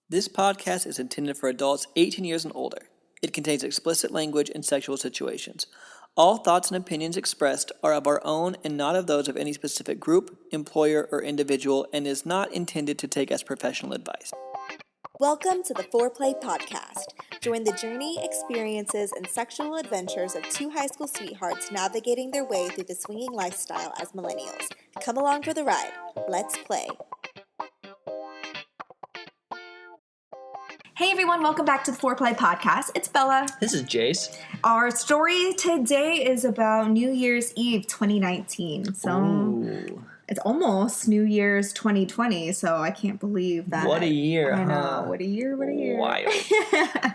This podcast is intended for adults 18 years and older. It contains explicit language and sexual situations. All thoughts and opinions expressed are of our own and not of those of any specific group, employer, or individual, and is not intended to take as professional advice. Welcome to the Foreplay Podcast. Join the journey, experiences, and sexual adventures of two high school sweethearts navigating their way through the swinging lifestyle as millennials. Come along for the ride. Let's play. Hey everyone, welcome back to the Foreplay Podcast. It's Bella. This is Jase. Our story today is about New Year's Eve 2019. So It's almost New Year's 2020, so I can't believe that. What a year, I know. What a year. Wild. It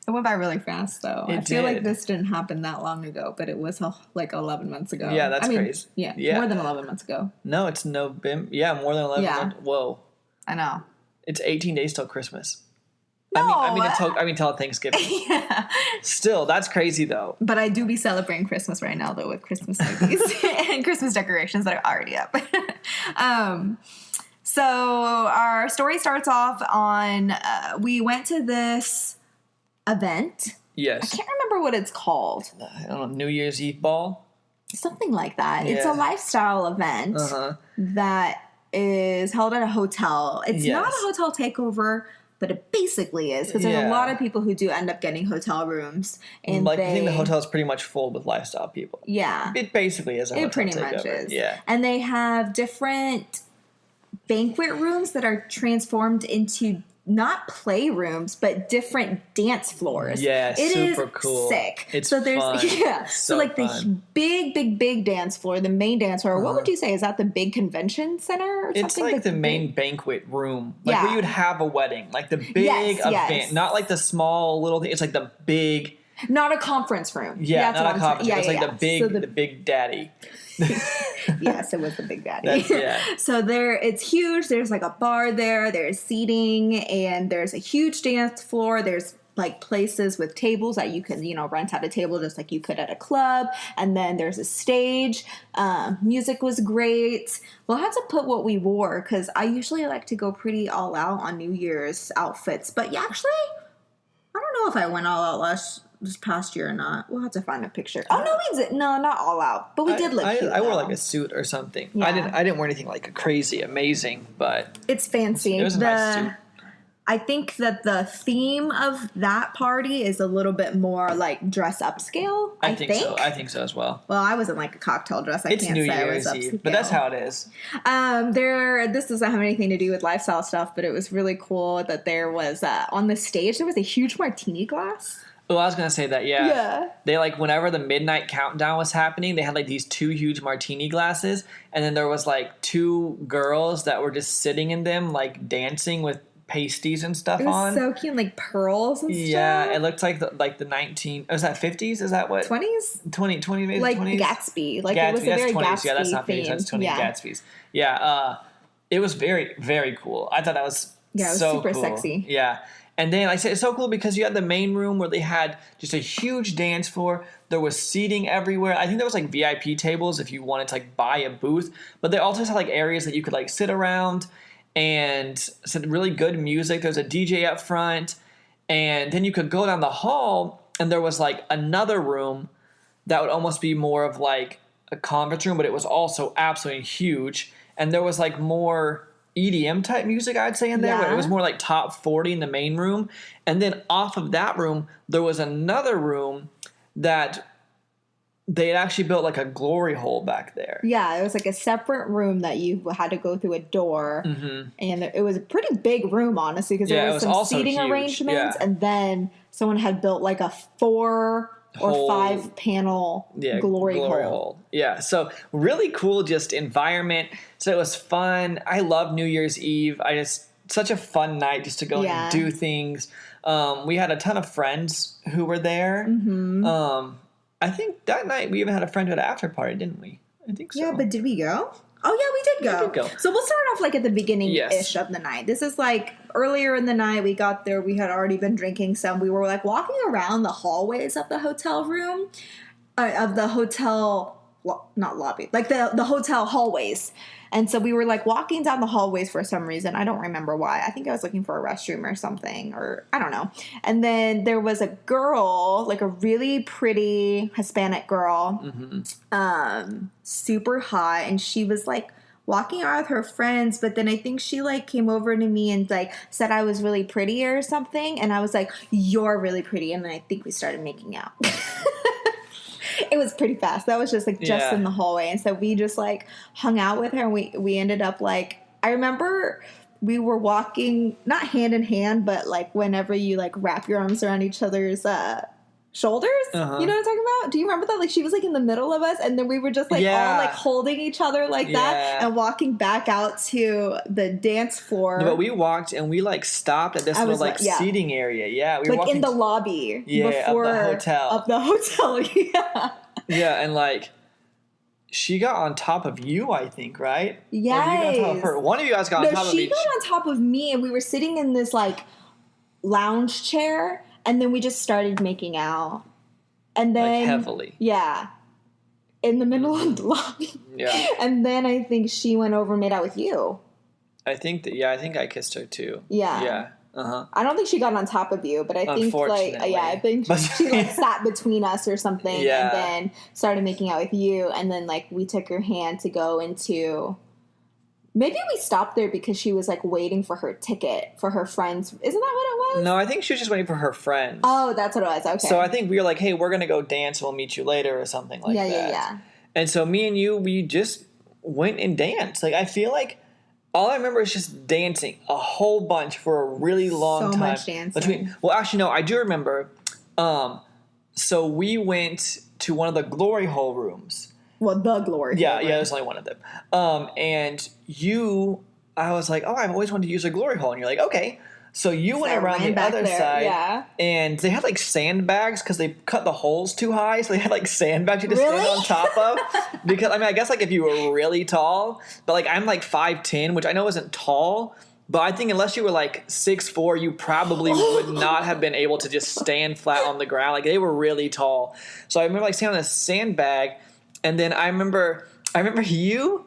went by really fast, though. I feel like did. this didn't happen that long ago, but it was like 11 months ago. Yeah, that's crazy. Yeah, more than 11 months ago. No, it's November. Yeah, more than 11 months. Whoa. I know. It's 18 days till Christmas. No. I mean, till Thanksgiving. Yeah. Still, that's crazy, though. But I do be celebrating Christmas right now, though, with Christmas movies and Christmas decorations that are already up. So our story starts off on, we went to this event. Yes. I can't remember what it's called. I don't know, New Year's Eve ball? Something like that. Yeah. It's a lifestyle event that is held at a hotel. It's not a hotel takeover, but it basically is, because there's a lot of people who do end up getting hotel rooms. And I think the hotel is pretty much full with lifestyle people. Yeah. It basically is a hotel It pretty takeover. much is. Yeah. And they have different banquet rooms that are transformed into not playrooms, but different dance floors. Yeah, it super is cool. Sick. It's so there's fun. So like fun. the big dance floor, the main dance floor. What would you say? Is that the big convention center or something? It's like the main banquet room. Like where you would have a wedding. Like the big event. Yes. Not like the small little thing. It's like the big. Not a conference room. Yeah, That's not a conference room. It's like So the big daddy. Yes, it was the big daddy. Yeah. So it's huge. There's like a bar there. There's seating, and there's a huge dance floor. There's like places with tables that you can, rent out a table just like you could at a club. And then there's a stage. Music was great. We'll have to put what we wore, because I usually like to go pretty all out on New Year's outfits. But yeah, actually, I don't know if I went all out this past year or not. We'll have to find a picture. Oh no, we did. No, not all out, but we did look cute. I wore though. like a suit or something. Yeah. I didn't wear anything like crazy amazing, but It's fancy. it was a nice suit. I think that the theme of that party is a little bit more like dress upscale. I think so. I think so as well. Well, I was in like a cocktail dress. It's can't New say Year's I was Eve, upscale. but that's how it is. This doesn't have anything to do with lifestyle stuff, but it was really cool that there was on the stage there was a huge martini glass. Oh, I was gonna say that. Yeah. Yeah. They whenever the midnight countdown was happening, they had like these two huge martini glasses, and then there was like two girls that were just sitting in them, like dancing with pasties and stuff It was on. so cute, like pearls and stuff. Yeah, it looked like the 19. Is that 50s? Is that what 20s? 20 maybe Like 20s? Gatsby. Like Gatsby, it was a that's very 20s. Gatsby Yeah, that's not 50s. theme. That's 20 Yeah. Gatsby's. Yeah, it was very, very cool. I thought that was Yeah, it was so super cool. sexy. Yeah. And then, like I said, it's so cool because you had the main room where they had just a huge dance floor. There was seating everywhere. I think there was like VIP tables if you wanted to like buy a booth. But they also had like areas that you could like sit around and some really good music. There's a DJ up front. And then you could go down the hall and there was like another room that would almost be more of like a conference room, but it was also absolutely huge. And there was like more EDM type music, I'd say, in there. But it was more like top 40 in the main room. And then off of that room, there was another room that they had actually built like a glory hole back there. Yeah, it was like a separate room that you had to go through a door. Mm-hmm. And it was a pretty big room, honestly, because there was some seating huge. arrangements. And then someone had built like a 4 or 5 panel glory hole. Yeah, so really cool just environment. So it was fun. I love New Year's Eve. Such a fun night just to go and do things. We had a ton of friends who were there. Mm-hmm. I think that night we even had a friend who had an after party, didn't we? I think so. Yeah, but did we go? Oh, yeah, we did go. So we'll start off like at the beginning-ish of the night. This is like earlier in the night. We got there. We had already been drinking some. We were like walking around the hallways of the hotel room, of the hotel not lobby, like the hotel hallways. And so we were like walking down the hallways for some reason. I don't remember why. I think I was looking for a restroom or something, or I don't know. And then there was a girl, like a really pretty Hispanic girl, super hot. And she was like walking out with her friends. But then I think she like came over to me and like said I was really pretty or something. And I was like, you're really pretty. And then I think we started making out. It was pretty fast. That was just like just in the hallway. And so we just like hung out with her, and we ended up like, I remember we were walking not hand in hand, but like whenever you like wrap your arms around each other's shoulders, you know what I'm talking about? Do you remember that? Like she was like in the middle of us, and then we were just like all like holding each other like that and walking back out to the dance floor. No, but we walked and we like stopped at this little like seating area. Yeah, we were like in the lobby. Before, of the hotel. Yeah, and like she got on top of you, I think, right? Yes. Or you got on top of her. One of you guys got on top of She each. got on top of me, and we were sitting in this like lounge chair. And then we just started making out. And then... like heavily. Yeah. In the middle of the lobby. Yeah. And then I think she went over and made out with you. I think I think I kissed her too. Yeah. Yeah. Uh-huh. I don't think she got on top of you, but I think like... I think she like sat between us or something. And then started making out with you. And then like we took her hand to go into... Maybe we stopped there because she was, like, waiting for her ticket for her friends. Isn't that what it was? No, I think she was just waiting for her friends. Oh, that's what it was. Okay. So I think we were like, hey, we're going to go dance. We'll meet you later or something like that. Yeah. And so me and you, we just went and danced. Like, I feel like all I remember is just dancing a whole bunch for a really long time. So much dancing. Well, actually, no, I do remember. So we went to one of the glory hole rooms. Well, the glory. Yeah, there's only one of them. And I was like, I've always wanted to use a glory hole. And you're like, okay. So you went around the other side. And they had like sandbags because they cut the holes too high. So they had like sandbags you to stand on top of. Because, I guess like if you were really tall. But like I'm like 5'10", which I know isn't tall. But I think unless you were like 6'4", you probably would not have been able to just stand flat on the ground. Like they were really tall. So I remember like standing on a sandbag. And then I remember you.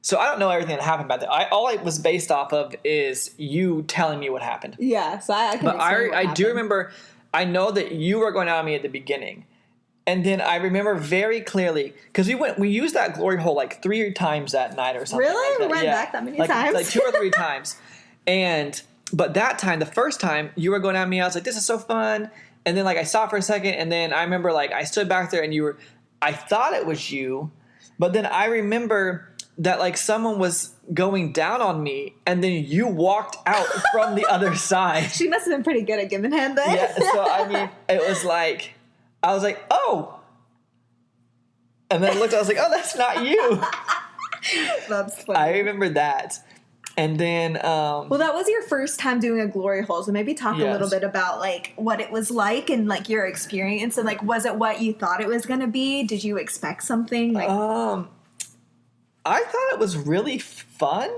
So I don't know everything that happened back there. All I was based off of is you telling me what happened. Yeah, so I can. But I do remember. I know that you were going out on me at the beginning, and then I remember very clearly because we used that glory hole like 3 times that night or something. Really, like we went back that many times, like 2 or 3 times. But that time, the first time you were going at me, I was like, "This is so fun." And then like I stopped for a second, and then I remember like I stood back there, and you were. I thought it was you, but then I remember that like someone was going down on me, and then you walked out from the other side. She must have been pretty good at giving head then. Yeah, so it was like, I was like, oh. And then I looked, I was like, oh, that's not you. That's funny. I remember that. And then... well, that was your first time doing a glory hole, so maybe talk a little bit about, like, what it was like and, like, your experience. And, like, was it what you thought it was going to be? Did you expect something? Like, I thought it was really fun.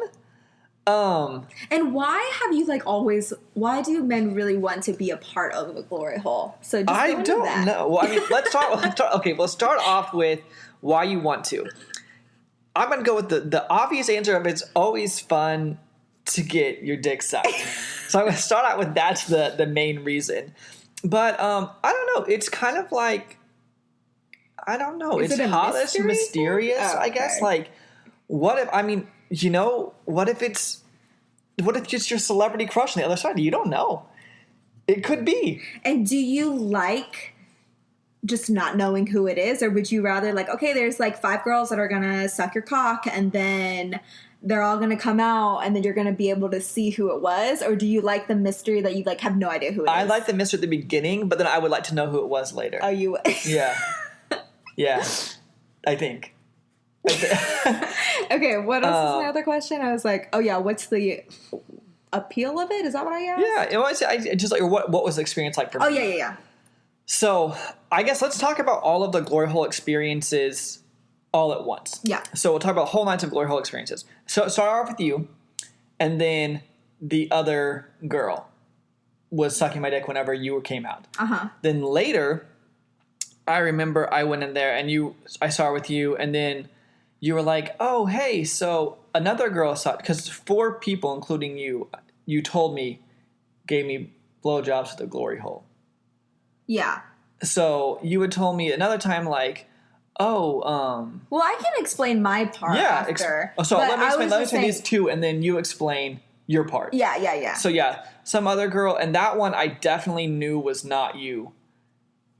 And why have you, like, always... Why do men really want to be a part of a glory hole? So just I don't know. Well, let's start off with why you want to. I'm going to go with the obvious answer of it's always fun to get your dick sucked. So I'm going to start out with that's the main reason. But I don't know. It's kind of like, I don't know. Is it's it hot. It's mysterious, I guess. Like, what if it's your celebrity crush on the other side? You don't know. It could be. And do you like... just not knowing who it is, or would you rather like, okay, there's like 5 girls that are gonna suck your cock and then they're all gonna come out and then you're gonna be able to see who it was? Or do you like the mystery that you like have no idea who it is? I like the mystery at the beginning, but then I would like to know who it was later. Oh, you would? Yeah. Yeah. I think. Okay, what else is my other question? I was like, oh yeah, what's the appeal of it? Is that what I asked? Yeah, it was just like what was the experience like for me? Oh yeah. So I guess let's talk about all of the glory hole experiences all at once. Yeah. So we'll talk about whole nights of glory hole experiences. So start off with you, and then the other girl was sucking my dick whenever you came out. Uh-huh. Then later, I remember I went in there and I saw her with you, and then you were like, oh, hey, so another girl saw, because 4 people, including you told me, gave me blowjobs with a glory hole. Yeah. So you had told me another time, like, well, I can explain my part after. So let me explain these 2, and then you explain your part. Yeah. So yeah, some other girl, and that one I definitely knew was not you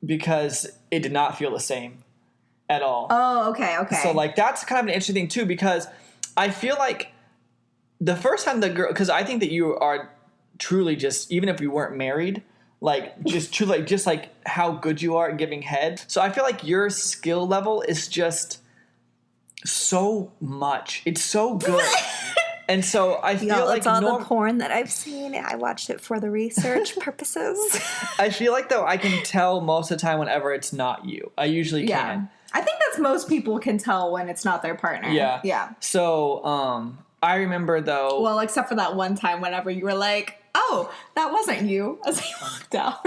because it did not feel the same at all. Oh, okay. So like that's kind of an interesting thing too, because I feel like the first time the girl, because I think that you are truly just, even if we weren't married, like just truly, just like how good you are at giving head. So I feel like your skill level is just so much. It's so good. And so I feel like it's all the porn that I've seen. I watched it for the research purposes. I feel like though I can tell most of the time whenever it's not you. I usually can. I think that's most people can tell when it's not their partner. Yeah. So I remember though. Well, except for that one time whenever you were like, oh, that wasn't you, as I walked out.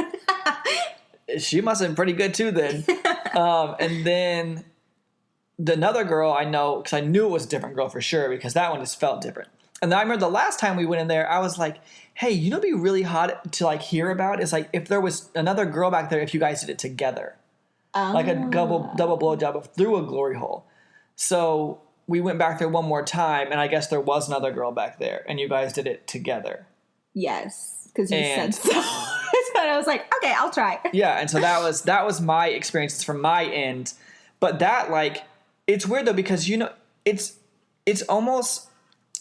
She must have been pretty good too then. And then another girl I know, because I knew it was a different girl for sure, because that one just felt different. And then I remember the last time we went in there, I was like, hey, you know what'd be really hot to like hear about is like if there was another girl back there, if you guys did it together. Like a double blowjob through a glory hole. So we went back there one more time, and I guess there was another girl back there, and you guys did it together. Yes, because you said so. So I was like, okay, I'll try. Yeah, and so that was my experiences from my end. But that, like, it's weird though, because you know it's almost,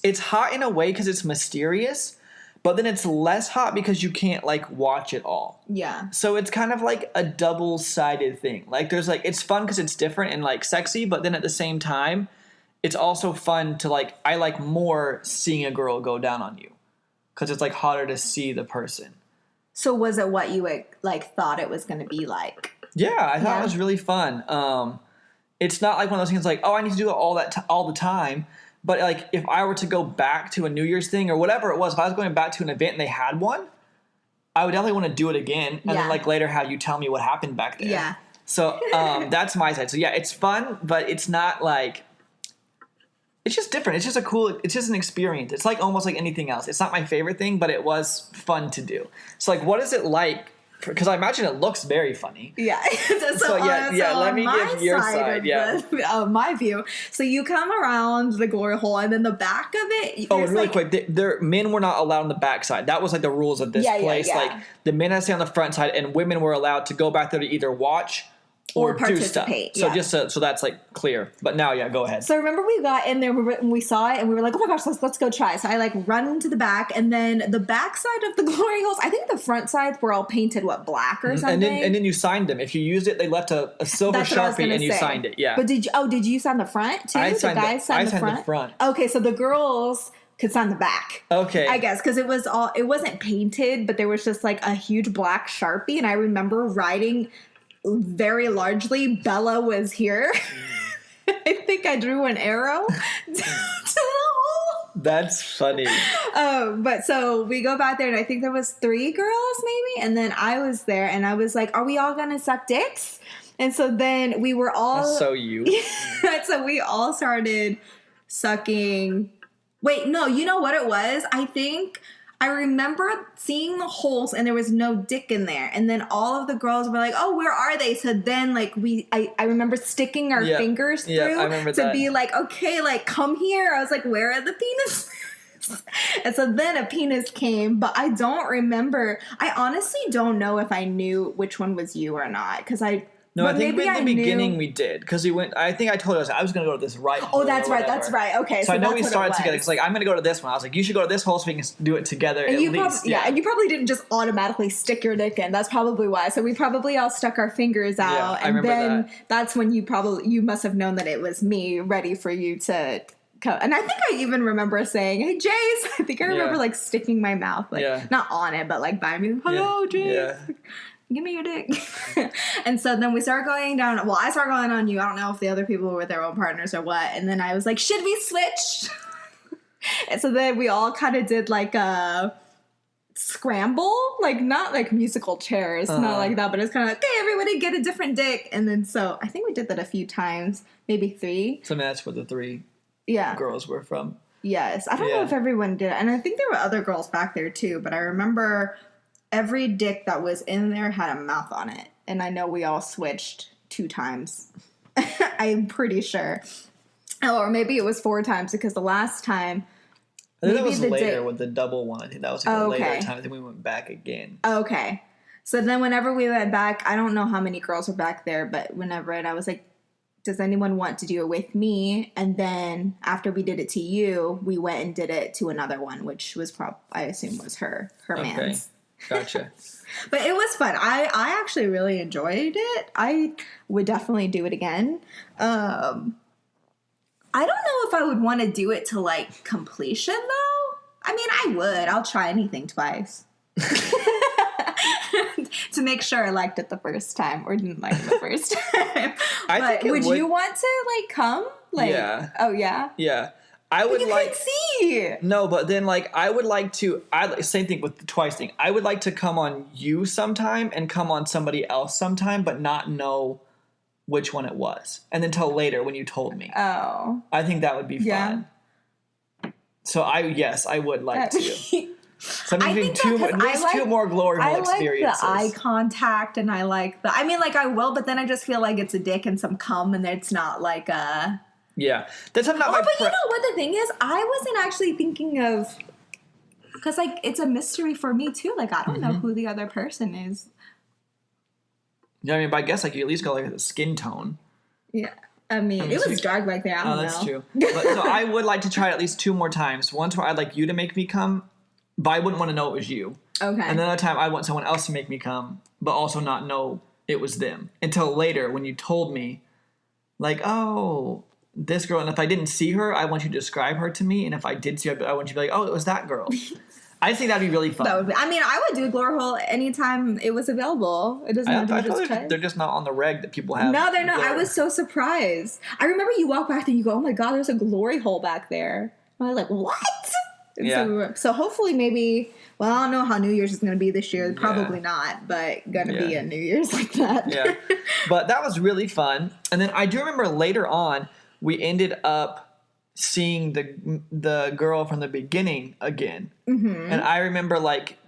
it's hot in a way because it's mysterious, but then it's less hot because you can't like watch it all. Yeah. So it's kind of like a double-sided thing. Like there's like, it's fun because it's different and like sexy, but then at the same time, it's also fun to like, I like more seeing a girl go down on you because it's like hotter to see the person. So was it what you like thought it was going to be like? Yeah, I thought it was really fun. It's not like one of those things like, oh, I need to do it all the time. But like if I were to go back to a New Year's thing or whatever it was, if I was going back to an event and they had one, I would definitely want to do it again. And then like later have you tell me what happened back there. Yeah. So that's my side. So yeah, it's fun, but it's not like, it's just different. It's just an experience. It's like almost like anything else. It's not my favorite thing, but it was fun to do. So like, what is it like? Because I imagine it looks very funny. Yeah. So let me give your side. My view. So you come around the glory hole, and then the back of it. Oh, and really quick, men were not allowed on the back side. That was like the rules of this place. Yeah. Like the men had to stay on the front side, and women were allowed to go back there to either watch or do stuff. So just so that's like clear. But now, go ahead. So remember we got in there and we saw it and we were like, oh my gosh, let's go try. So I like run to the back, and then the back side of the glory holes, I think the front sides were all painted black or something. And then you signed them. If you used it, they left a silver Sharpie and you signed it. Yeah. But did you sign the front too? I signed the front. Okay, so the girls could sign the back. Okay. I guess because it wasn't painted, but there was just like a huge black Sharpie, and I remember writing very largely, Bella was here. I think I drew an arrow to the hole. That's funny. But so we go back there, and I think there was 3 girls maybe, and then I was there, and I was like, are we all gonna suck dicks? And so then we were all... That's so you. So we all started sucking... Wait, no, you know what it was? I remember seeing the holes and there was no dick in there. And then all of the girls were like, oh, where are they? So then like I remember sticking our fingers through to be like, okay, like come here. I was like, where are the penises? And so then a penis came, but I don't remember. I honestly don't know if I knew which one was you or not. Because No, I think in the beginning we did, because we went. I think I told you I was going to go to this right hole. Oh, that's right. That's right. Okay, so I know we started together. Because like I'm going to go to this one. I was like, you should go to this hole so we can do it together at least. And you probably didn't just automatically stick your dick in. That's probably why. So we probably all stuck our fingers out, and then that's when you must have known that it was me, ready for you to. And I think I even remember saying, "Hey, Jase." I think I remember like sticking my mouth, like not on it, but like by me. Hello, Jase. Yeah. Give me your dick. And so then we started going down. Well, I started going on you. I don't know if the other people were with their own partners or what. And then I was like, should we switch? And so then we all kind of did like a scramble, like not like musical chairs, not like that, but it's kind of like, okay, everybody get a different dick. And then so I think we did that a few times, maybe 3. So that's where the 3 Yeah. girls were from. Yes. I don't know if everyone did it. And I think there were other girls back there too, but I remember every dick that was in there had a mouth on it. And I know we all switched 2 times. I'm pretty sure. Oh, or maybe it was 4 times because the last time. I think that was later with the double one. I think that was like a later time. I think we went back again. Okay. So then whenever we went back, I don't know how many girls were back there, but whenever I was like, does anyone want to do it with me? And then after we did it to you, we went and did it to another one, which was I assume was her man's. Gotcha. But it was fun. I actually really enjoyed it. I would definitely do it again. I don't know if I would want to do it to like completion though. I mean, I would. I'll try anything twice. To make sure I liked it the first time or didn't like it the first time. But would you want to like come? Like, yeah. Oh yeah. Yeah. I would you like can see. No, but then like I would like to same thing with the twice thing. I would like to come on you sometime and come on somebody else sometime, but not know which one it was. And then tell later when you told me. Oh. I think that would be fun. So I would like to. So I'm giving 2 more glory hole experiences. I like the eye contact and I like the I will, but then I just feel like it's a dick and some cum and it's not like a Yeah. That's not my but you know what the thing is? I wasn't actually thinking of because like it's a mystery for me too. Like I don't know who the other person is. Yeah, I mean, but I guess like you at least go like the skin tone. Yeah. I mean it was dark like that. I don't know. That's true. But, so I would like to try it at least 2 more times. Once where I'd like you to make me come, but I wouldn't want to know it was you. Okay. And another time I want someone else to make me come, but also not know it was them. Until later when you told me, like, oh, this girl. And if I didn't see her, I want you to describe her to me. And if I did see her, I want you to be like, oh, it was that girl. I think that'd be really fun. I would do a glory hole anytime it was available. It doesn't have to be just try. They're just not on the reg that people have. No, they're not. I was so surprised. I remember you walk back and you go, oh my God, there's a glory hole back there. And I was like, what? Yeah. So hopefully maybe, well, I don't know how New Year's is going to be this year. Probably not, but going to be a New Year's like that. Yeah. But that was really fun. And then I do remember later on, we ended up seeing the girl from the beginning again. Mm-hmm. And I remember like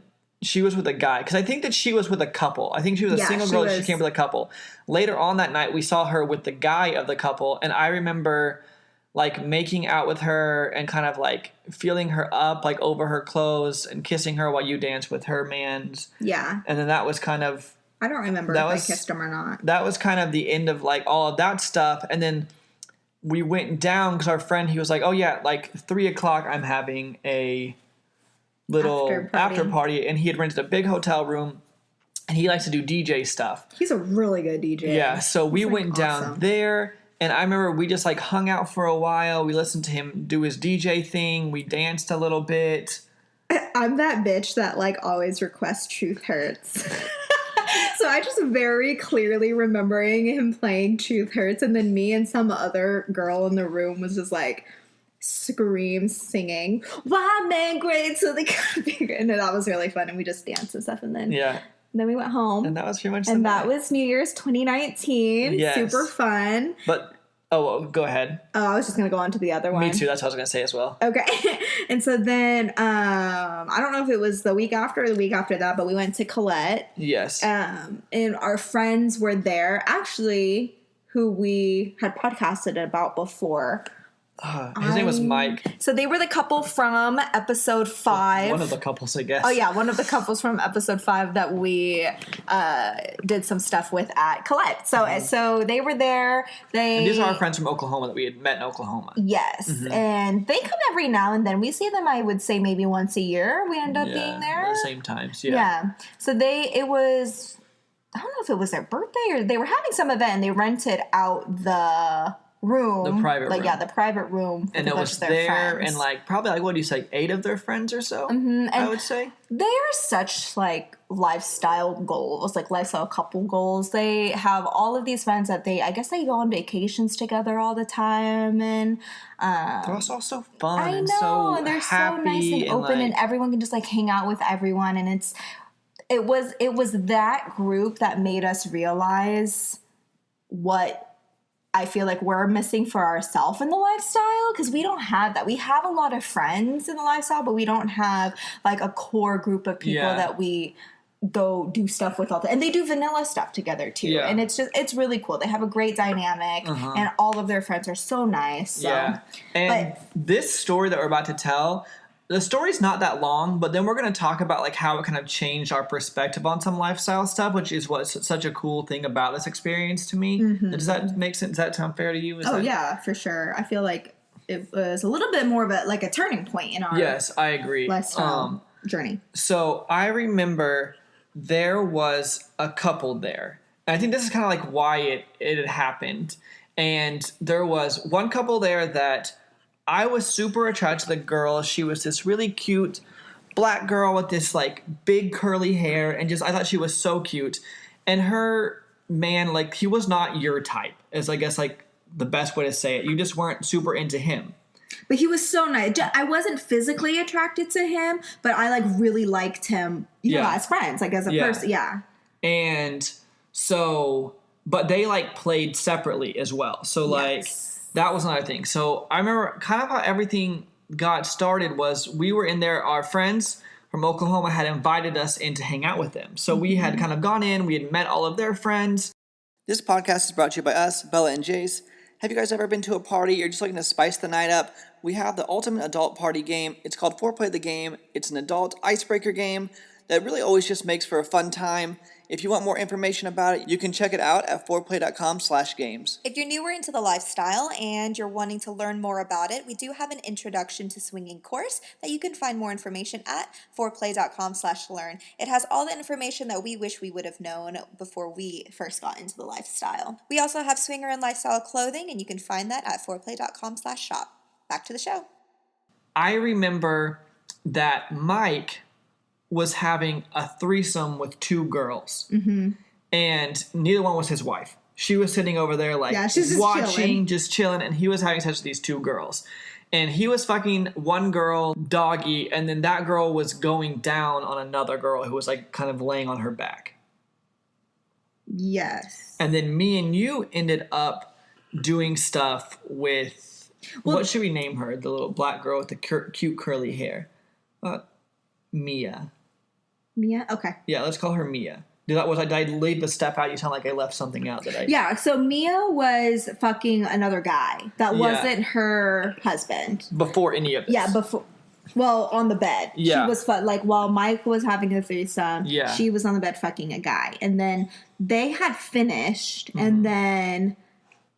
she was with a guy because I think that she was with a couple. I think she was a single girl. She came with a couple. Later on that night, we saw her with the guy of the couple. And I remember like making out with her and kind of like feeling her up like over her clothes and kissing her while you danced with her man's. Yeah. And then that was kind of... I don't remember if I kissed him or not. That was kind of the end of like all of that stuff. And then we went down because our friend, he was like, oh yeah, like 3:00 I'm having a little after party. And he had rented a big hotel room and he likes to do DJ stuff. He's a really good DJ. Yeah. So we went down there. And I remember we just like hung out for a while. We listened to him do his DJ thing. We danced a little bit. I'm that bitch that like always requests Truth Hurts. So I just very clearly remembering him playing Truth Hurts and then me and some other girl in the room was just like singing, "Why man great so they got bigger." And that was really fun and we just danced and stuff and then then we went home. And that was pretty much And that was New Year's 2019. Yes. Super fun. But, go ahead. Oh, I was just going to go on to the other one. Me too. That's what I was going to say as well. Okay. And so then, I don't know if it was the week after or the week after that, but we went to Colette. Yes. And our friends were there, actually, who we had podcasted about before. His name was Mike. So they were the couple from episode 5. One of the couples, I guess. Oh, yeah. One of the couples from episode 5 that we did some stuff with at Colette. So they were there. And these are our friends from Oklahoma that we had met in Oklahoma. Yes. Mm-hmm. And they come every now and then. We see them, I would say, maybe once a year. We end up being there. At the same times. Yeah. Yeah. So it was, I don't know if it was their birthday or they were having some event and they rented out the room. The private room. Yeah, the private room. With and a it bunch was of their there, friends. and like probably like what do you say, 8 of their friends or so? And I would say they are such like lifestyle goals, like lifestyle couple goals. They have all of these friends that I guess they go on vacations together all the time, and they're also so fun I know, and so and they're happy so nice and open, and like, everyone can just like hang out with everyone, and it was that group that made us realize what I feel like we're missing for ourselves in the lifestyle, because we don't have that. We have a lot of friends in the lifestyle, but we don't have like a core group of people that we go do stuff with all the, and they do vanilla stuff together too. Yeah. And it's really cool. They have a great dynamic, and all of their friends are so nice. So. Yeah. And this story that we're about to tell, the story's not that long, but then we're going to talk about like how it kind of changed our perspective on some lifestyle stuff, which is what's such a cool thing about this experience to me. Does that make sense? Does that sound fair to you? Yeah, for sure. I feel like it was a little bit more of a turning point in our Yes, I agree. lifestyle journey. So I remember there was a couple there. And I think this is kind of like why it had happened. And there was one couple there that I was super attracted to the girl. She was this really cute black girl with this like big curly hair, and just I thought she was so cute. And her man, like, he was not your type, is I guess like the best way to say it. You just weren't super into him. But he was so nice. I wasn't physically attracted to him, but I like really liked him, you know, as friends, like as a person. Yeah. And so, but they like played separately as well. So like that was another thing. So I remember kind of how everything got started was we were in there. Our friends from Oklahoma had invited us in to hang out with them. So we had kind of gone in. We had met all of their friends. This podcast is brought to you by us, Bella and Jase. Have you guys ever been to a party or just looking to spice the night up? We have the ultimate adult party game. It's called Foreplay the Game. It's an adult icebreaker game that really always just makes for a fun time. If you want more information about it, you can check it out at foreplay.com/games. If you're newer into the lifestyle and you're wanting to learn more about it, we do have an introduction to swinging course that you can find more information at foreplay.com/learn. It has all the information that we wish we would have known before we first got into the lifestyle. We also have swinger and lifestyle clothing, and you can find that at foreplay.com/shop. Back to the show. I remember that Mike was having a threesome with 2 girls. And neither one was his wife. She was sitting over there like she's just watching, just chilling, and he was having sex with these 2 girls. And he was fucking one girl doggy, and then that girl was going down on another girl who was like kind of laying on her back. Yes. And then me and you ended up doing stuff with, what should we name her? The little black girl with the cute curly hair. Mia. Mia? Okay. Yeah, let's call her Mia. Did I leave a step out? You sound like I left something out. Yeah, so Mia was fucking another guy that wasn't her husband. Before any of this. Yeah, before. Well, on the bed. Yeah. She was like, while Mike was having a threesome, she was on the bed fucking a guy. And then they had finished, and then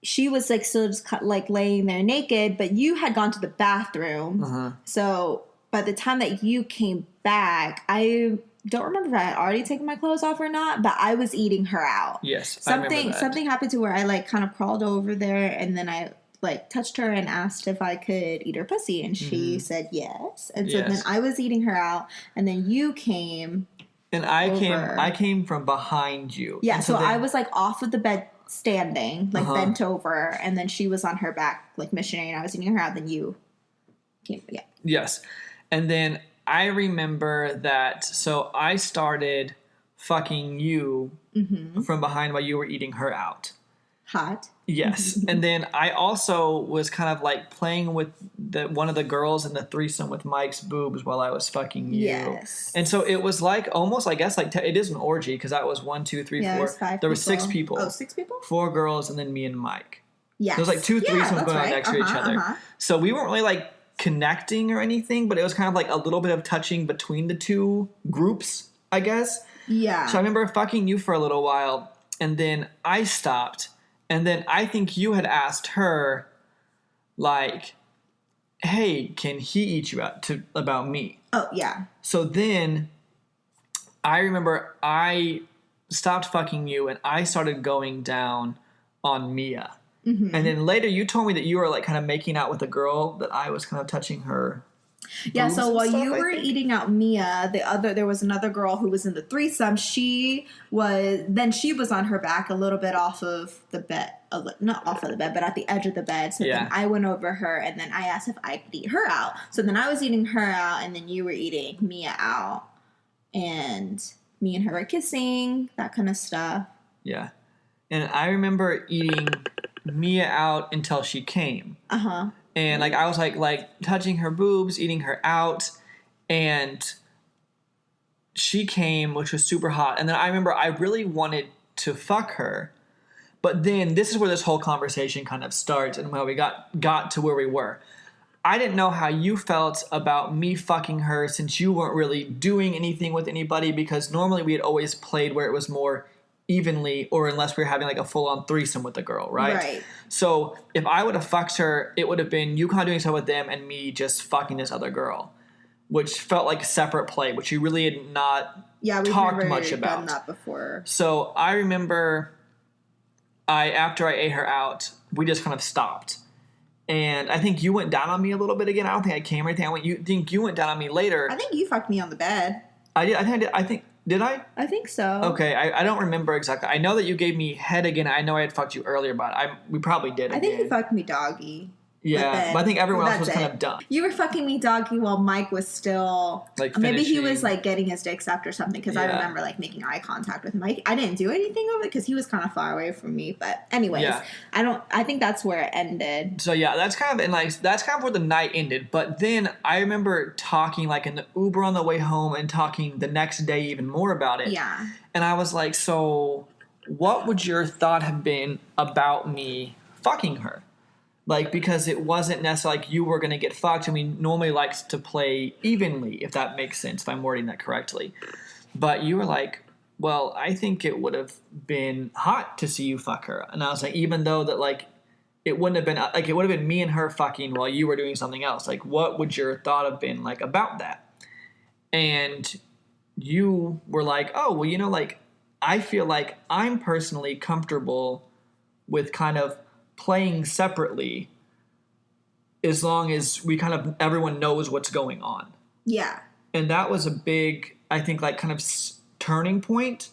she was like still just like laying there naked, but you had gone to the bathroom. So by the time that you came back, I don't remember if I had already taken my clothes off or not, but I was eating her out. Yes, I remember that. Something happened to where I like kind of crawled over there, and then I like touched her and asked if I could eat her pussy, and she said yes. And so then I was eating her out, and then you came. And I came from behind you. Yeah, and so I was like off of the bed standing, like bent over, and then she was on her back like missionary, and I was eating her out, then you came. Yeah. Yes. And then I remember that, so I started fucking you from behind while you were eating her out. Hot. Yes. And then I also was kind of like playing with one of the girls in the threesome with Mike's boobs while I was fucking you. Yes. And so it was like almost, I guess, like it is an orgy because that was 1, 2, 3, 4. It was 5 there were people. 6 people. Oh, 6 people? 4 girls and then me and Mike. Yes. There was like 2 threesomes going on next to each other. So we weren't really like connecting or anything, but it was kind of like a little bit of touching between the 2 groups, I guess. Yeah. So I remember fucking you for a little while, and then I stopped, and then I think you had asked her, like, hey, can he eat you out about me? Oh, yeah. So then I remember I stopped fucking you, and I started going down on Mia. Mm-hmm. And then later you told me that you were like kind of making out with a girl that I was kind of touching her. Yeah, so while stuff, you were eating out Mia, there was another girl who was in the threesome. She was on her back a little bit off of the bed, not off of the bed, but at the edge of the bed. So then I went over her, and then I asked if I could eat her out. So then I was eating her out, and then you were eating Mia out, and me and her were kissing, that kind of stuff. Yeah, and I remember eating Mia out until she came. And like I was like touching her boobs, eating her out, and she came, which was super hot. And then I remember I really wanted to fuck her, but then this is where this whole conversation kind of starts and how we got to where we were. I didn't know how you felt about me fucking her since you weren't really doing anything with anybody, because normally we had always played where it was more evenly, or unless we were having like a full-on threesome with the girl, right? Right. So if I would have fucked her, it would have been you kind of doing stuff with them and me just fucking this other girl, which felt like separate play, which you really had not talked much about. Done that before. So I remember after I ate her out, we just kind of stopped. And I think you went down on me a little bit again. I don't think I came or anything. You went down on me later. I think you fucked me on the bed. I did. Did I? I think so. Okay, I don't remember exactly. I know that you gave me head again. I know I had fucked you earlier, but we probably did. I think you fucked me doggy. Yeah, but I think everyone else was kind of done. You were fucking me doggy while Mike was still like maybe he was like getting his dick sucked or something, because I remember like making eye contact with Mike. I didn't do anything of it because he was kind of far away from me. But anyways, I think that's where it ended. So yeah, that's kind of where the night ended. But then I remember talking like in the Uber on the way home and talking the next day even more about it. Yeah. And I was like, so what would your thought have been about me fucking her? Like, because it wasn't necessarily like you were going to get fucked, and we normally like to play evenly, if that makes sense, if I'm wording that correctly. But you were like, well, I think it would have been hot to see you fuck her. And I was like, even though that, like, it wouldn't have been, like, it would have been me and her fucking while you were doing something else. Like, what would your thought have been, like, about that? And you were like, oh, well, you know, like, I feel like I'm personally comfortable with kind of playing separately as long as we kind of everyone knows what's going on. Yeah. And that was a big, I think, like kind of turning point,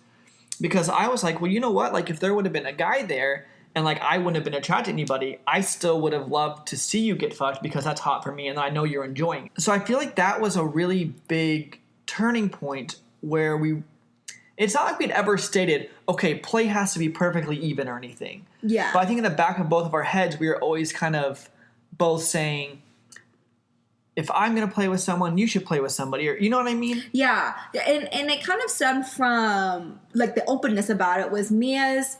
because I was like, well, you know what? Like if there would have been a guy there and like I wouldn't have been attracted to anybody, I still would have loved to see you get fucked because that's hot for me and I know you're enjoying it. So I feel like that was a really big turning point where it's not like we'd ever stated, okay, play has to be perfectly even or anything. Yeah. But I think in the back of both of our heads, we were always kind of both saying, if I'm going to play with someone, you should play with somebody. Or you know what I mean? Yeah. And it kind of stemmed from, like, the openness about it was Mia's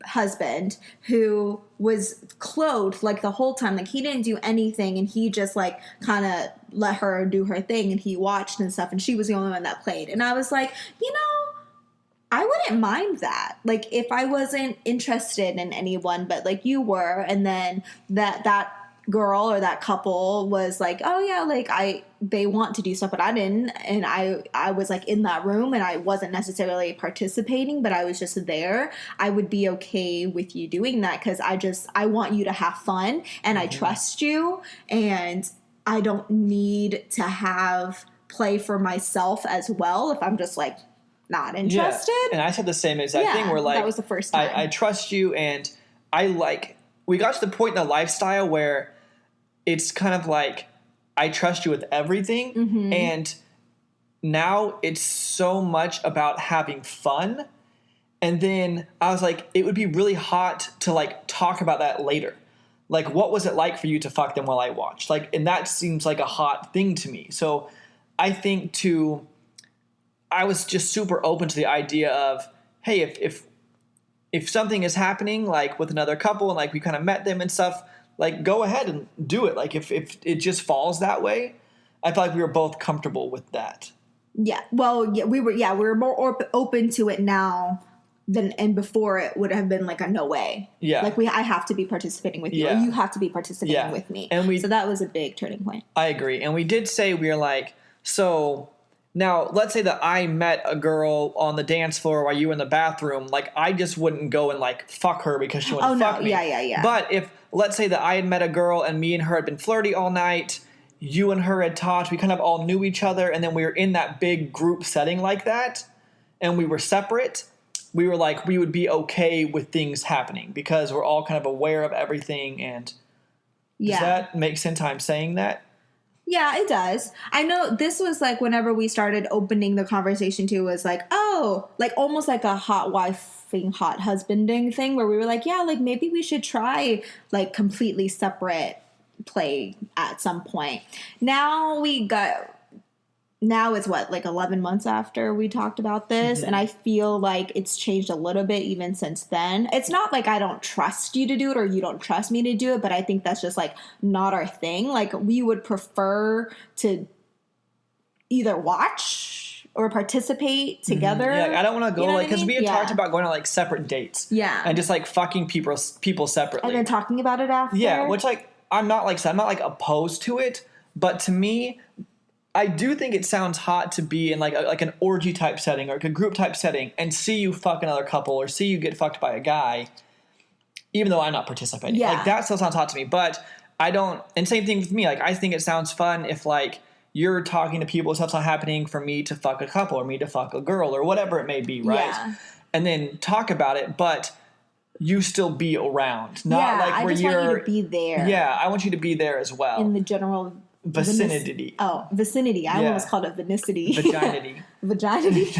husband, who was clothed, like, the whole time. Like, he didn't do anything, and he just, like, kind of let her do her thing, and he watched and stuff, and she was the only one that played. And I was like, you know, I wouldn't mind that. Like, if I wasn't interested in anyone, but, like, you were, and then that girl or that couple was like, oh, yeah, like, they want to do stuff, but I didn't, and I was, like, in that room, and I wasn't necessarily participating, but I was just there, I would be okay with you doing that, because I want you to have fun, and I trust you, and I don't need to have play for myself as well if I'm just, like, not interested. Yeah. And I said the same exact thing where, like, that was the first time. I trust you, and we got to the point in the lifestyle where it's kind of like I trust you with everything, and now it's so much about having fun. And then I was like, it would be really hot to like talk about that later. Like, what was it like for you to fuck them while I watched? Like, and that seems like a hot thing to me. So I think I was just super open to the idea of, hey, if something is happening like with another couple and like we kind of met them and stuff, like go ahead and do it. Like if it just falls that way, I felt like we were both comfortable with that. Yeah. Well, yeah, we were more open to it now and before it would have been like a no way. Yeah. Like I have to be participating with you, or you have to be participating with me. And so that was a big turning point. I agree. And we did say, we were like, so Now, let's say that I met a girl on the dance floor while you were in the bathroom. Like, I just wouldn't go and, like, fuck her because she wouldn't fuck me. Yeah. But if, let's say that I had met a girl and me and her had been flirty all night, you and her had talked, we kind of all knew each other, and then we were in that big group setting like that, and we were separate, we were like, we would be okay with things happening because we're all kind of aware of everything. And does that make sense how I'm saying that? Yeah, it does. I know this was like whenever we started opening the conversation to was like, oh, like almost like a hot wifing, hot husbanding thing where we were like, yeah, like maybe we should try like completely separate play at some point. Now it's what, like 11 months after we talked about this, and I feel like it's changed a little bit even since then. It's not like I don't trust you to do it or you don't trust me to do it, but I think that's just like not our thing. Like we would prefer to either watch or participate together. Yeah, I don't want to go because we had talked about going on like separate dates. Yeah. And just like fucking people separately. And then talking about it after. Yeah, which like I'm not like opposed to it, but to me, I do think it sounds hot to be in like an orgy type setting or like a group type setting and see you fuck another couple or see you get fucked by a guy, even though I'm not participating. Yeah. Like that still sounds hot to me, but I don't. And same thing with me. Like I think it sounds fun if like you're talking to people, stuff's not happening for me to fuck a couple or me to fuck a girl or whatever it may be, right? Yeah. And then talk about it, but you still be around, not like where you're. I just want you to be there. Yeah, I want you to be there as well. In the general vicinity. Vicinity. I almost called it vicinity. Vaginity. Vaginity.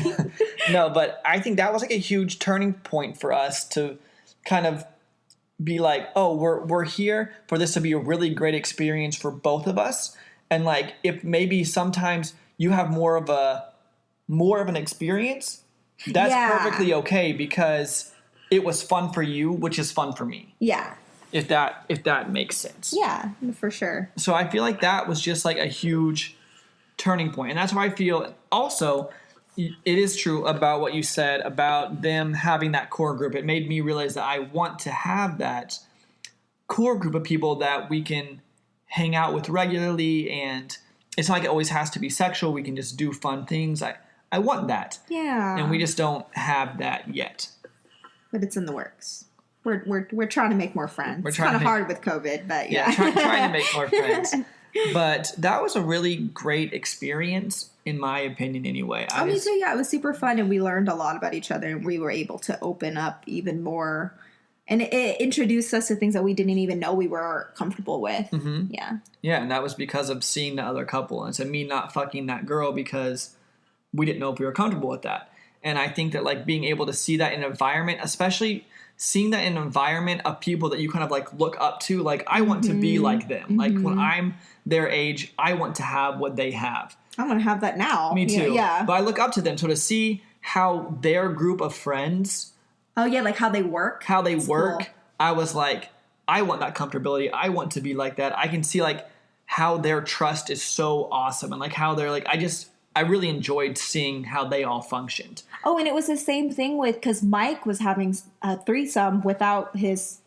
No, but I think that was like a huge turning point for us to kind of be like, oh, we're here for this to be a really great experience for both of us. And like if maybe sometimes you have more of an experience, that's perfectly okay because it was fun for you, which is fun for me. Yeah. If that makes sense. Yeah, for sure. So I feel like that was just like a huge turning point. And that's why I feel also it is true about what you said about them having that core group. It made me realize that I want to have that core group of people that we can hang out with regularly. And it's not like it always has to be sexual. We can just do fun things. I want that. Yeah. And we just don't have that yet. But it's in the works. We're trying to make more friends. It's kind of hard with COVID, but yeah. Trying to make more friends. But that was a really great experience, in my opinion, anyway. Me too. Yeah, it was super fun, and we learned a lot about each other, and we were able to open up even more. And it introduced us to things that we didn't even know we were comfortable with. Mm-hmm. Yeah. Yeah, and that was because of seeing the other couple, and so me not fucking that girl because we didn't know if we were comfortable with that. And I think that like being able to see that in an environment, especially seeing that in an environment of people that you kind of like look up to, like I want to be like them. Like when I'm their age, I want to have what they have. I want to have that now. Me too. Yeah. But I look up to them. So to see how their group of friends. Oh yeah, like how they work. That's cool. I was like, I want that comfortability. I want to be like that. I can see like how their trust is so awesome and like how they're like, I really enjoyed seeing how they all functioned. Oh, and it was the same thing because Mike was having a threesome without his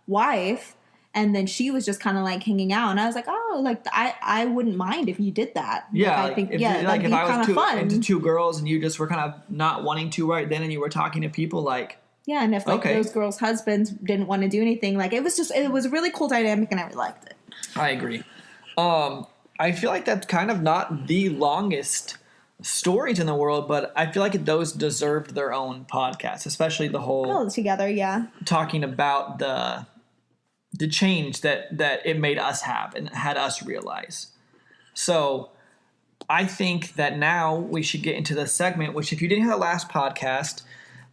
wife, and then she was just kind of like hanging out, and I was like, oh, like I wouldn't mind if you did that. Yeah, like, I think if I was into two girls and you just were kind of not wanting to right then, and you were talking to people like. Yeah, and if like those girls' husbands didn't want to do anything, like it was a really cool dynamic, and I really liked it. I agree. I feel like that's kind of not the longest stories in the world, but I feel like those deserved their own podcast, especially the whole all together, yeah. Talking about the change that it made us have and had us realize. So I think that now we should get into the segment, which if you didn't hear the last podcast,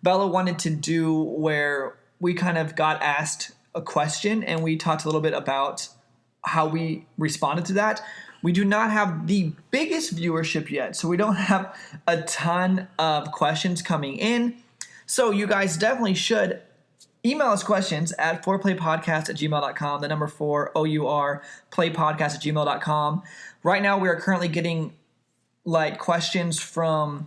Bella wanted to do where we kind of got asked a question and we talked a little bit about how we responded to that. We do not have the biggest viewership yet, so we don't have a ton of questions coming in. So you guys definitely should email us questions at fourplaypodcast@gmail.com, the number 4 playpodcast@gmail.com. Right now we are currently getting like questions from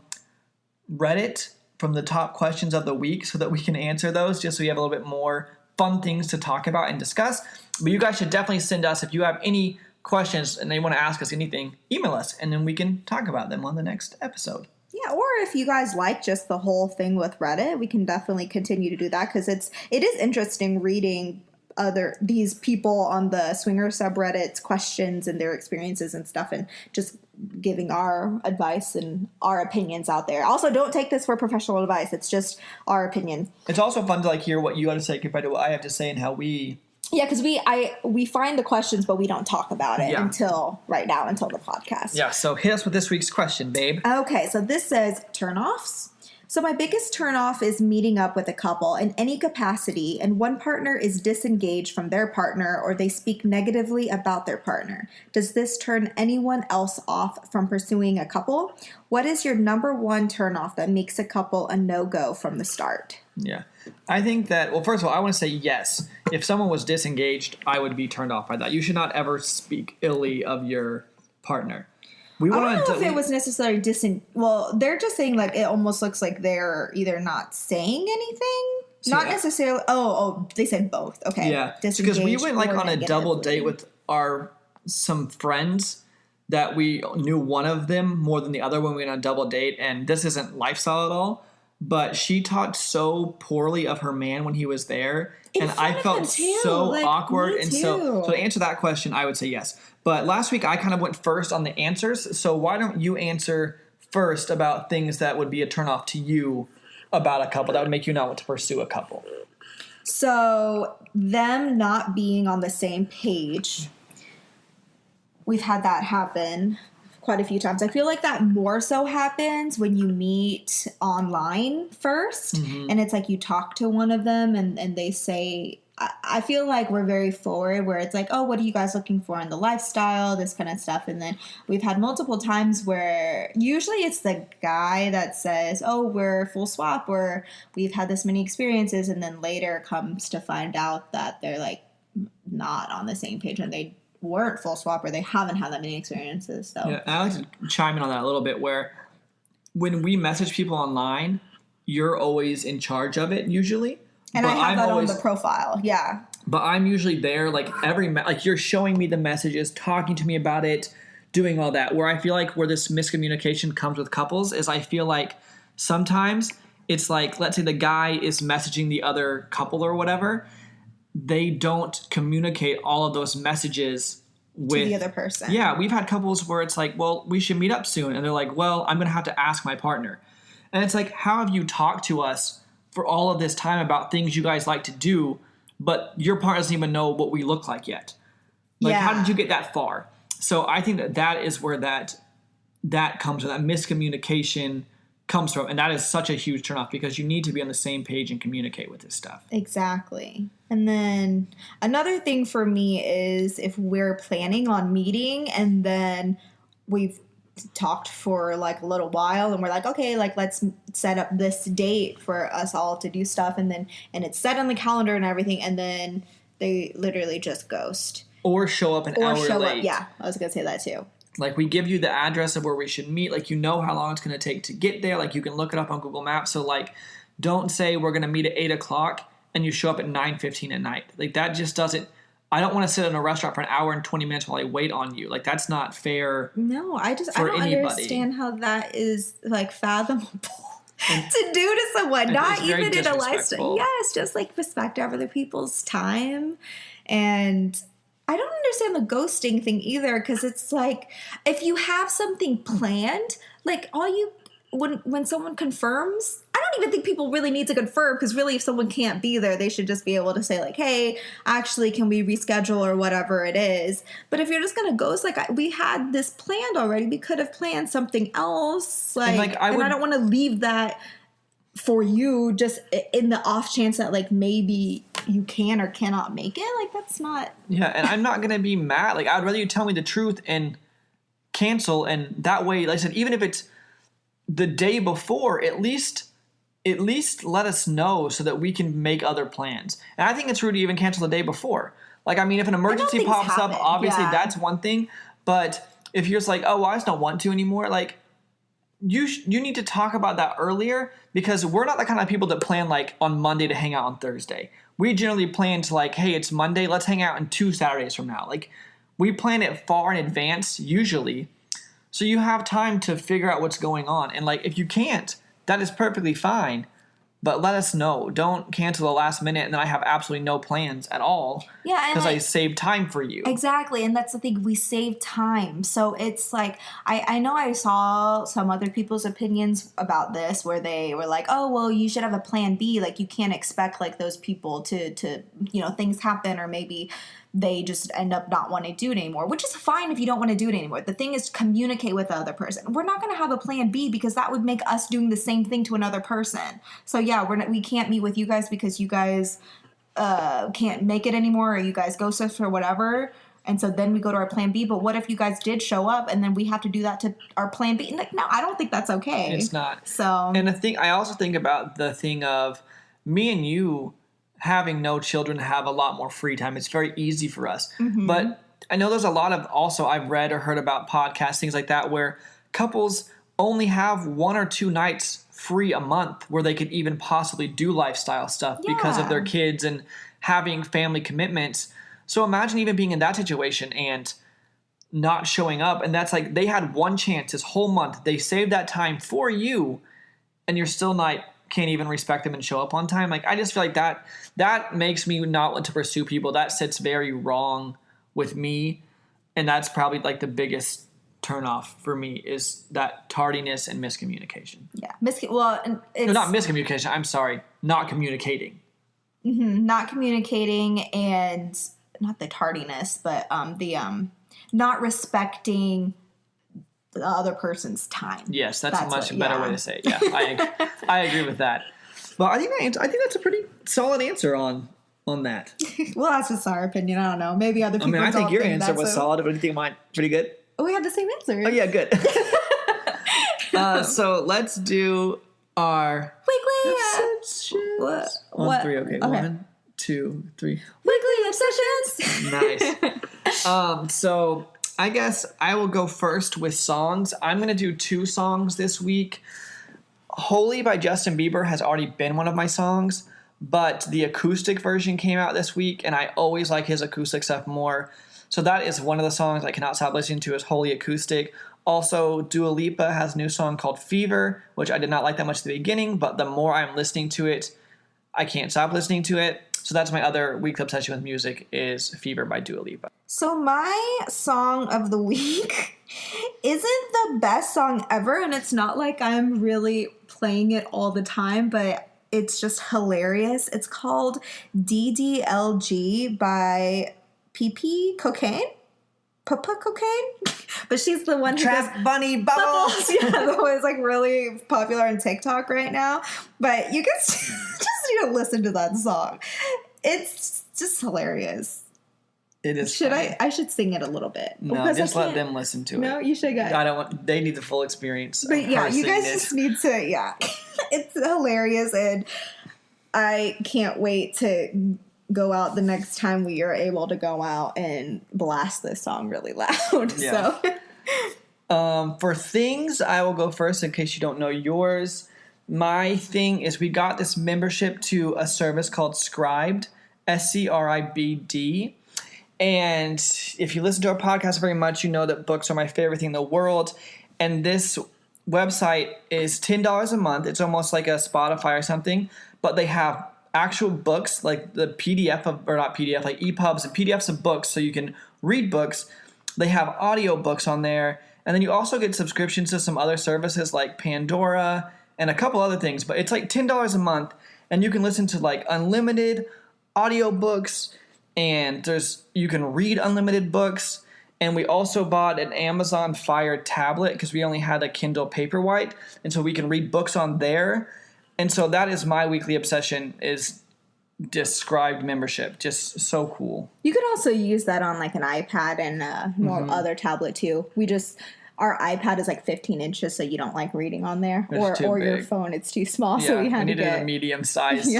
Reddit, from the top questions of the week so that we can answer those just so we have a little bit more fun things to talk about and discuss. But you guys should definitely send us, if you have any questions and they want to ask us anything, email us and then we can talk about them on the next episode. Yeah, or if you guys like just the whole thing with Reddit, we can definitely continue to do that because it is interesting reading these people on the swinger subreddits questions and their experiences and stuff, and just giving our advice and our opinions out there. Also, don't take this for professional advice. It's just our opinion. It's also fun to like hear what you have to say compared to what I have to say and how we. Yeah, because we find the questions, but we don't talk about it until the podcast. Yeah, so hit us with this week's question, babe. Okay, so this says turnoffs. So my biggest turnoff is meeting up with a couple in any capacity and one partner is disengaged from their partner or they speak negatively about their partner. Does this turn anyone else off from pursuing a couple? What is your number one turnoff that makes a couple a no-go from the start? Yeah. I think that, well, first of all, I want to say yes. If someone was disengaged, I would be turned off by that. You should not ever speak illy of your partner. I don't know if it was necessarily well, they're just saying like it almost looks like they're either not saying anything, not necessarily. Oh, they said both. Okay, yeah, because we went like on a double date with some friends that we knew one of them more than the other when we went on a double date, and this isn't lifestyle at all. But she talked so poorly of her man when he was there, and I felt so awkward. And so to answer that question, I would say yes. But last week I kind of went first on the answers. So why don't you answer first about things that would be a turnoff to you about a couple that would make you not want to pursue a couple? So them not being on the same page, we've had that happen quite a few times. I feel like that more so happens when you meet online first, and it's like you talk to one of them and they say, I feel like we're very forward where it's like, oh, what are you guys looking for in the lifestyle, this kind of stuff. And then we've had multiple times where usually it's the guy that says, oh, we're full swap or we've had this many experiences. And then later comes to find out that they're like not on the same page and they weren't full swap or they haven't had that many experiences. So yeah, I like to chime in on that a little bit where when we message people online, you're always in charge of it usually. And I have that on the profile, yeah. But I'm usually there, like like you're showing me the messages, talking to me about it, doing all that. Where I feel like where this miscommunication comes with couples is I feel like sometimes it's like, let's say the guy is messaging the other couple or whatever, they don't communicate all of those messages with the other person. Yeah, we've had couples where it's like, well, we should meet up soon, and they're like, well, I'm gonna have to ask my partner, and it's like, how have you talked to us for all of this time about things you guys like to do, but your partner doesn't even know what we look like yet. Like, how did you get that far? So I think that is where that comes from, that miscommunication comes from. And that is such a huge turnoff because you need to be on the same page and communicate with this stuff. Exactly. And then another thing for me is if we're planning on meeting and then we've talked for like a little while and we're like, okay, like let's set up this date for us all to do stuff, and it's set on the calendar and everything, and then they literally just ghost or show up an hour late. Yeah, I was gonna say that too. Like we give you the address of where we should meet, like you know how long it's gonna take to get there, like you can look it up on Google Maps. So like don't say we're gonna meet at 8:00 and you show up at 9:15 at night. Like that just doesn't. I don't want to sit in a restaurant for an hour and 20 minutes while I wait on you. Like, that's not fair. No, I don't understand how that is, like, fathomable to do to someone. Not even in a lifestyle. Yes, just, like, respect other people's time. And I don't understand the ghosting thing either, because it's like, if you have something planned, like, when someone confirms, I don't even think people really need to confirm, because really if someone can't be there, they should just be able to say like, hey, actually, can we reschedule or whatever it is. But if you're just going to ghost, like we had this planned already, we could have planned something else. And I don't want to leave that for you just in the off chance that like maybe you can or cannot make it. Like that's not. Yeah, and I'm not going to be mad. Like I'd rather you tell me the truth and cancel, and that way, like I said, even if it's the day before, at least let us know so that we can make other plans. And I think it's rude to even cancel the day before. Like, I mean, if an emergency pops up, obviously that's one thing. But if you're just like, oh, well, I just don't want to anymore, like, you need to talk about that earlier, because we're not the kind of people that plan, like, on Monday to hang out on Thursday. We generally plan to, like, hey, it's Monday, let's hang out in 2 Saturdays from now. Like, we plan it far in advance usually. So you have time to figure out what's going on. And like, if you can't, that is perfectly fine. But let us know. Don't cancel the last minute and then I have absolutely no plans at all. Yeah, because I saved time for you. Exactly, and that's the thing. We save time. So it's like, I know I saw some other people's opinions about this where they were like, oh, well, you should have a plan B. Like, you can't expect, like, those people to things happen, or maybe they just end up not wanting to do it anymore, which is fine if you don't want to do it anymore. The thing is to communicate with the other person. We're not going to have a plan B because that would make us doing the same thing to another person. So yeah, we can't meet with you guys because you guys can't make it anymore, or you guys ghost us or whatever. And so then we go to our plan B. But what if you guys did show up and then we have to do that to our plan B? Like, no, I don't think that's okay. It's not. So, and I also think about the thing of me and you having no children have a lot more free time. It's very easy for us. Mm-hmm. But I know there's a lot of, also I've read or heard about podcasts, things like that, where couples only have 1 or 2 nights free a month where they could even possibly do lifestyle stuff because of their kids and having family commitments. So imagine even being in that situation and not showing up. And that's like, they had one chance this whole month. They saved that time for you and you're still can't even respect them and show up on time. Like, I just feel like that makes me not want to pursue people. That sits very wrong with me. And that's probably like the biggest turnoff for me is that tardiness and miscommunication. Yeah. Not miscommunication. I'm sorry. Not communicating. Mm-hmm. Not communicating, and not the tardiness, but not respecting the other person's time. Yes, that's a much better way to say it. Yeah, I agree with that. But I think that's a pretty solid answer on that. Well, that's just our opinion. I don't know. Maybe other people. I think your answer was solid, but you think mine pretty good? Oh, we had the same answer. Oh yeah, good. So let's do our weekly obsessions. On 3, okay. 1, 2, 3. Weekly obsessions. Nice. So I guess I will go first with songs. I'm going to do 2 songs this week. Holy by Justin Bieber has already been one of my songs, but the acoustic version came out this week, and I always like his acoustic stuff more. So that is one of the songs I cannot stop listening to is Holy Acoustic. Also, Dua Lipa has a new song called Fever, which I did not like that much at the beginning, but the more I'm listening to it, I can't stop listening to it. So that's my other week's obsession with music is Fever by Dua Lipa. So my song of the week isn't the best song ever, and it's not like I'm really playing it all the time, but it's just hilarious. It's called DDLG by PP Cocaine. Papa Cocaine? But she's the one who Trap Bunny Bubbles. Yeah, the one is like really popular on TikTok right now. But you guys just need to listen to that song. It's just hilarious. It is. I should sing it a little bit. No, just let them listen to it. No, you should go. They need the full experience. But yeah, you guys just need to, yeah. It's hilarious, and I can't wait to go out the next time we are able to go out and blast this song really loud. Yeah. So for things, I will go first in case you don't know yours. My thing is we got this membership to a service called Scribd, SCRIBD. And if you listen to our podcast very much, you know that books are my favorite thing in the world. And this website is $10 a month. It's almost like a Spotify or something, but they have actual books, like the PDF of, or not PDF, like EPUBs and PDFs of books so you can read books. They have audio books on there. And then you also get subscriptions to some other services like Pandora and a couple other things. But it's like $10 a month, and you can listen to like unlimited audio books, and you can read unlimited books. And we also bought an Amazon Fire tablet because we only had a Kindle Paperwhite, and so we can read books on there. And so that is my weekly obsession is Scribd membership. Just so cool. You could also use that on like an iPad and more other tablet too. Our iPad is like 15 inches, so you don't like reading on there. Or your phone, it's too small, so we had to get a medium-sized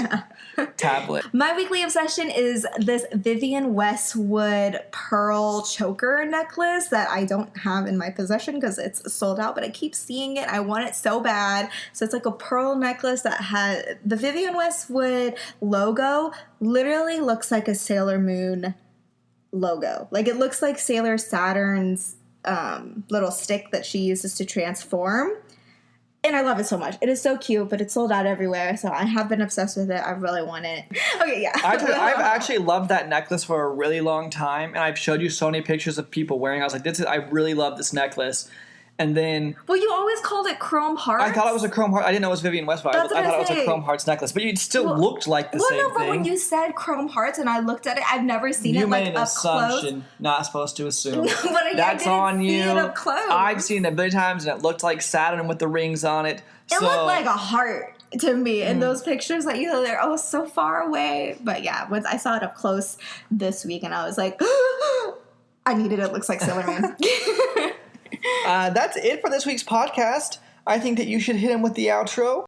tablet. My weekly obsession is this Vivienne Westwood pearl choker necklace that I don't have in my possession because it's sold out, but I keep seeing it. I want it so bad. So it's like a pearl necklace that has the Vivienne Westwood logo. Literally looks like a Sailor Moon logo. Like it looks like Sailor Saturn's little stick that she uses to transform. And I love it so much. It is so cute, but it's sold out everywhere. So I have been obsessed with it. I really want it. Okay, yeah. I've actually loved that necklace for a really long time, and I've showed you so many pictures of people wearing it. I was like, I really love this necklace. And then Well, you always called it Chrome Hearts. I thought it was a Chrome Heart. I didn't know it was Vivienne Westwood. I thought it was a Chrome Hearts necklace, but it still looked like the same but thing. when you said Chrome Hearts and I looked at it, I've never seen it like up close. You made an assumption. Not supposed to assume. But That's on you. See it up close. I've seen it a billion times, and it looked like Saturn with the rings on it. It looked like a heart to me in those pictures that you know they're so far away. But yeah, once I saw it up close this week, and I was like, I needed it. Looks like Sailor Man. That's it for this week's podcast. I think that you should hit him with the outro.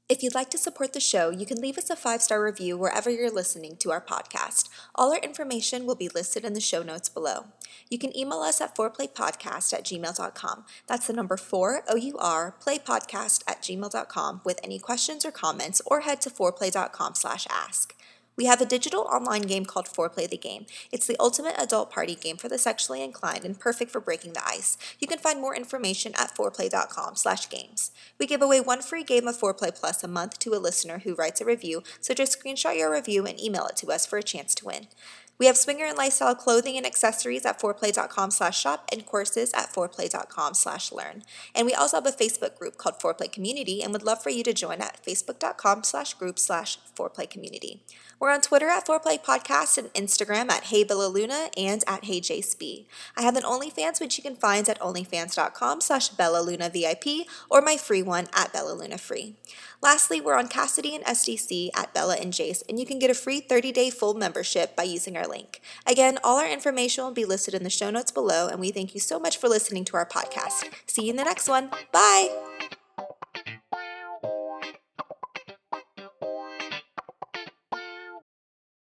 If you'd like to support the show, you can leave us a 5-star review wherever you're listening to our podcast. All our information will be listed in the show notes below. You can email us at fourplaypodcast@gmail.com. That's the number 4, O-U-R, playpodcast@gmail.com with any questions or comments, or head to fourplay.com/ask. We have a digital online game called Foreplay the Game. It's the ultimate adult party game for the sexually inclined and perfect for breaking the ice. You can find more information at foreplay.com/games. We give away 1 free game of Foreplay Plus a month to a listener who writes a review, so just screenshot your review and email it to us for a chance to win. We have swinger and lifestyle clothing and accessories at foreplay.com/shop and courses at foreplay.com/learn. And we also have a Facebook group called Foreplay Community and would love for you to join at facebook.com/group/foreplay community. We're on Twitter at Foreplay Podcast and Instagram at Hey Bella Luna and at Hey Jase. I have an OnlyFans, which you can find at onlyfans.com/BellaLunaVIP or my free one at Bella Luna Free. Lastly, we're on Cassidy and SDC at Bella and Jase, and you can get a free 30-day full membership by using our link. Again, all our information will be listed in the show notes below, and we thank you so much for listening to our podcast. See you in the next one. Bye!